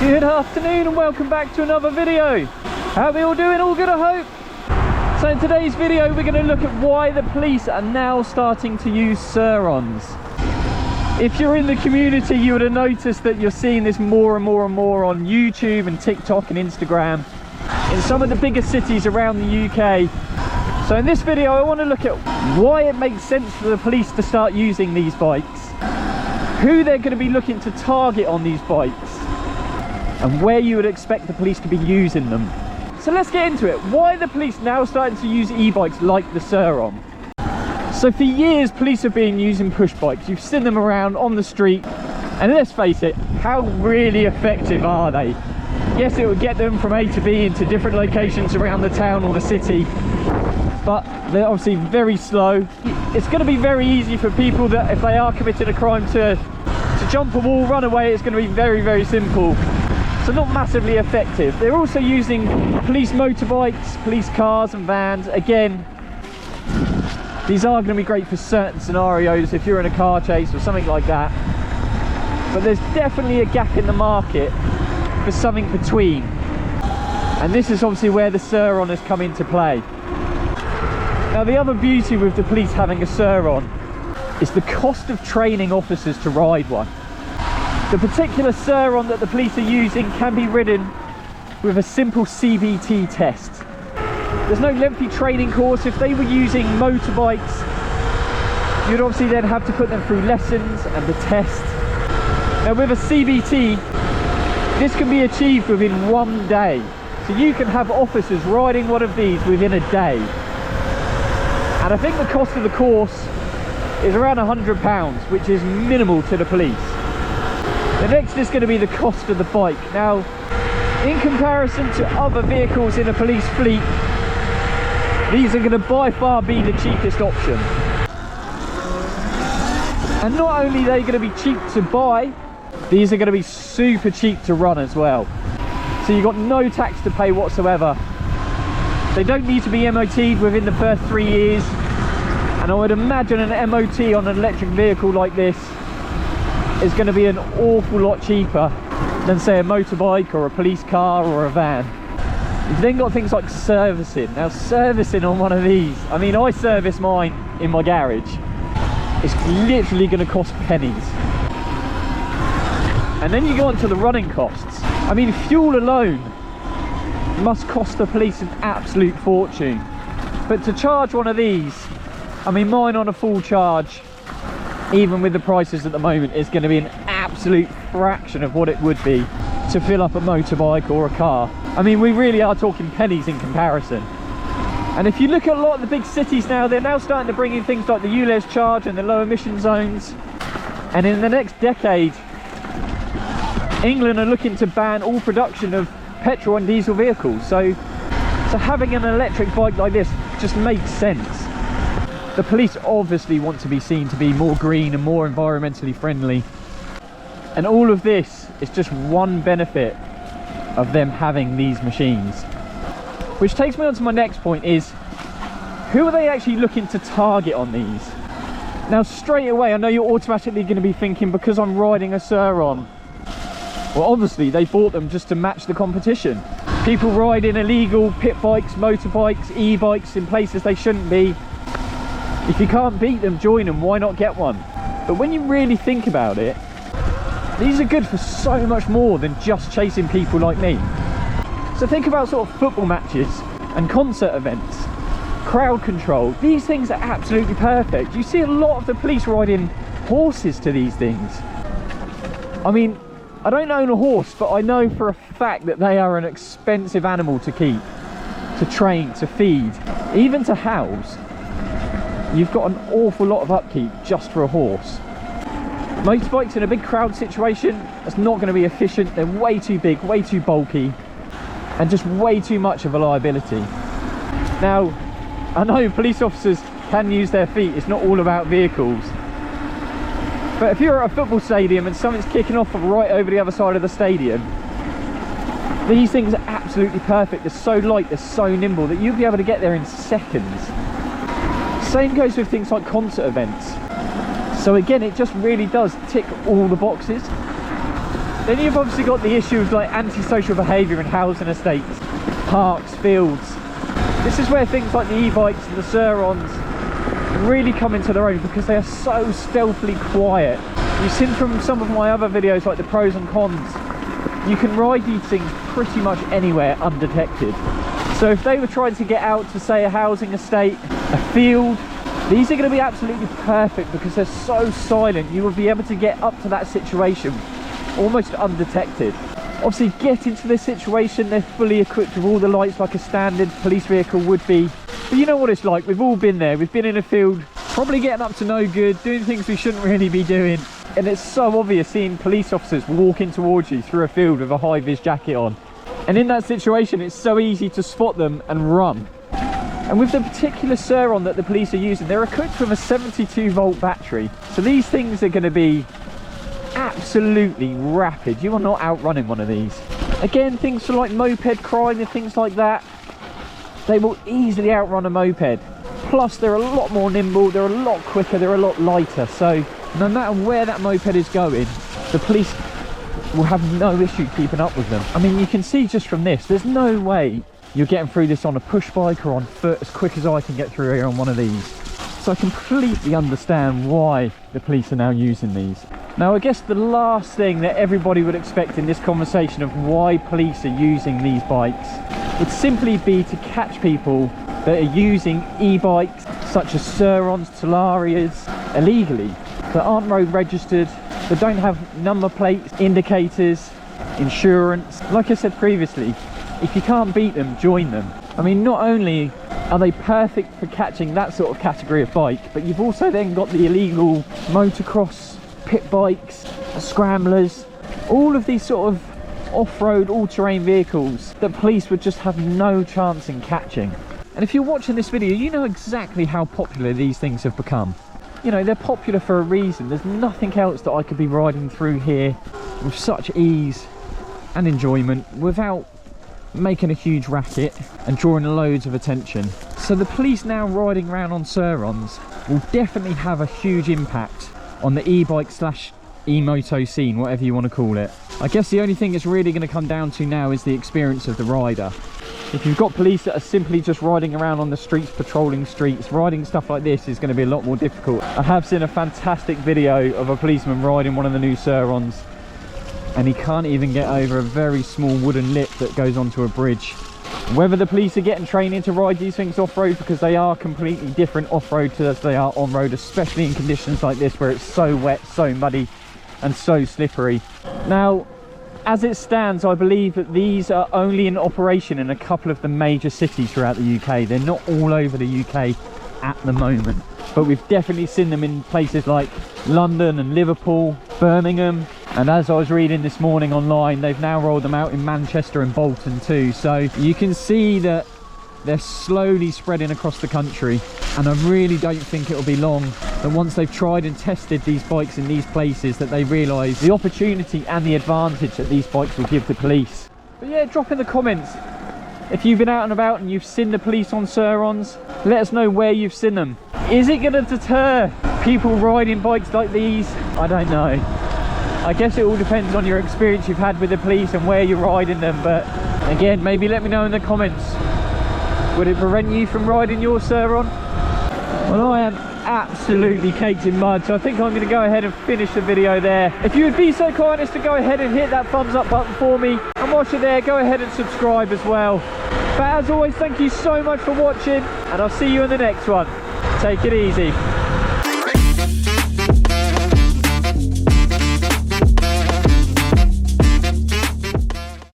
Good afternoon and welcome back to another video. How are we all doing? All good, I hope? So in today's video we're going to look at why the police are now starting to use Surrons. If you're in the community, you would have noticed that you're seeing this more and more and more on YouTube and TikTok and Instagram in some of the biggest cities around the UK. So in this video I want to look at why it makes sense for the police to start using these bikes, who they're going to be looking to target on these bikes, and where you would expect the police to be using them. So let's get into it. Why are the police now starting to use e-bikes like the Surron? So for years police have been using push bikes. You've seen them around on the street, and let's face it, how really effective are they? Yes, it would get them from A to B into different locations around the town or the city, but they're obviously very slow. It's going to be very easy for people that if they are committing a crime to jump a wall, run away. It's going to be very, very simple. So not massively effective. They're also using police motorbikes, police cars and vans. Again, these are going to be great for certain scenarios if you're in a car chase or something like that. But there's definitely a gap in the market for something between. And this is obviously where the Surron has come into play. Now the other beauty with the police having a Surron is the cost of training officers to ride one. The particular Surron that the police are using can be ridden with a simple CBT test. There's no lengthy training course. If they were using motorbikes, you'd obviously then have to put them through lessons and the test. Now with a CBT, this can be achieved within 1 day. So you can have officers riding one of these within a day. And I think the cost of the course is around £100, which is minimal to the police. The next is going to be the cost of the bike. Now, in comparison to other vehicles in a police fleet, these are going to by far be the cheapest option. And not only are they going to be cheap to buy, these are going to be super cheap to run as well. So you've got no tax to pay whatsoever. They don't need to be MOT'd within the first 3 years. And I would imagine an MOT on an electric vehicle like this is going to be an awful lot cheaper than say a motorbike or a police car or a van. You've then got things like servicing. Now servicing on one of these, I mean I service mine in my garage, it's literally going to cost pennies. And then you go on to the running costs. I mean fuel alone must cost the police an absolute fortune. But to charge one of these, I mean mine on a full charge, even with the prices at the moment, is going to be an absolute fraction of what it would be to fill up a motorbike or a car. I mean we really are talking pennies in comparison. And if you look at a lot of the big cities now, they're now starting to bring in things like the ULEZ charge and the low emission zones. And in the next decade, England are looking to ban all production of petrol and diesel vehicles. So having an electric bike like this just makes sense. The police obviously want to be seen to be more green and more environmentally friendly. And all of this is just one benefit of them having these machines. Which takes me on to my next point is, who are they actually looking to target on these? Now straight away, I know you're automatically going to be thinking, because I'm riding a Surron, well obviously they bought them just to match the competition. People riding illegal pit bikes, motorbikes, e-bikes in places they shouldn't be. If you can't beat them, join them, why not get one? But when you really think about it, these are good for so much more than just chasing people like me. So think about sort of football matches and concert events, crowd control. These things are absolutely perfect. You see a lot of the police riding horses to these things. I mean, I don't own a horse, but I know for a fact that they are an expensive animal to keep, to train, to feed, even to house. You've got an awful lot of upkeep just for a horse. Motorbikes in a big crowd situation, that's not going to be efficient. They're way too big, way too bulky, and just way too much of a liability. Now, I know police officers can use their feet, it's not all about vehicles. But if you're at a football stadium and something's kicking off right over the other side of the stadium, these things are absolutely perfect. They're so light, they're so nimble that you'll be able to get there in seconds. Same goes with things like concert events. So again, it just really does tick all the boxes. Then you've obviously got the issue of like antisocial behaviour in housing estates, parks, fields. This is where things like the e-bikes and the Surrons really come into their own, because they are so stealthily quiet. You've seen from some of my other videos like the pros and cons, you can ride these things pretty much anywhere undetected. So if they were trying to get out to say a housing estate, a field, these are going to be absolutely perfect because they're so silent. You will be able to get up to that situation almost undetected. Obviously get into this situation, they're fully equipped with all the lights like a standard police vehicle would be. But you know what it's like, we've all been there. We've been in a field, probably getting up to no good, doing things we shouldn't really be doing. And it's so obvious seeing police officers walking towards you through a field with a high-vis jacket on. And in that situation, it's so easy to spot them and run. And with the particular Surron that the police are using, they're equipped with a 72-volt battery. So these things are going to be absolutely rapid. You are not outrunning one of these. Again, things for like moped crime and things like that, they will easily outrun a moped. Plus they're a lot more nimble, they're a lot quicker, they're a lot lighter. So no matter where that moped is going, the police will have no issue keeping up with them. I mean, you can see just from this, there's no way you're getting through this on a push bike or on foot as quick as I can get through here on one of these. So I completely understand why the police are now using these. Now I guess the last thing that everybody would expect in this conversation of why police are using these bikes would simply be to catch people that are using e-bikes such as Surrons, Talarias illegally, that aren't road registered, that don't have number plates, indicators, insurance. Like I said previously, if you can't beat them, join them. I mean, not only are they perfect for catching that sort of category of bike, but you've also then got the illegal motocross, pit bikes, scramblers, all of these sort of off-road, all-terrain vehicles that police would just have no chance in catching. And if you're watching this video, you know exactly how popular these things have become. You know, they're popular for a reason. There's nothing else that I could be riding through here with such ease and enjoyment without making a huge racket and drawing loads of attention. So the police now riding around on Surrons will definitely have a huge impact on the e-bike slash e-moto scene, whatever you want to call it. I guess the only thing it's really going to come down to now is the experience of the rider. If you've got police that are simply just riding around on the streets, patrolling streets, riding stuff like this is going to be a lot more difficult. I have seen a fantastic video of a policeman riding one of the new Surrons, and he can't even get over a very small wooden lip that goes onto a bridge. Whether the police are getting training to ride these things off-road, because they are completely different off-road to as they are on-road, especially in conditions like this where it's so wet, so muddy and so slippery. Now, as it stands, I believe that these are only in operation in a couple of the major cities throughout the UK. They're not all over the UK at the moment, but we've definitely seen them in places like London and Liverpool, Birmingham, and as I was reading this morning online, they've now rolled them out in Manchester and Bolton too. So you can see that they're slowly spreading across the country, and I really don't think it'll be long that once they've tried and tested these bikes in these places that they realise the opportunity and the advantage that these bikes will give the police. But yeah, drop in the comments if you've been out and about and you've seen the police on Surrons. Let us know where you've seen them. Is it going to deter people riding bikes like these? I don't know. I guess it all depends on your experience you've had with the police and where you're riding them, but again, maybe let me know in the comments. Would it prevent you from riding your Surron? Well, I am absolutely caked in mud, so I think I'm going to go ahead and finish the video there. If you would be so kind as to go ahead and hit that thumbs up button for me, and whilst you're there, go ahead and subscribe as well. But as always, thank you so much for watching, and I'll see you in the next one. Take it easy.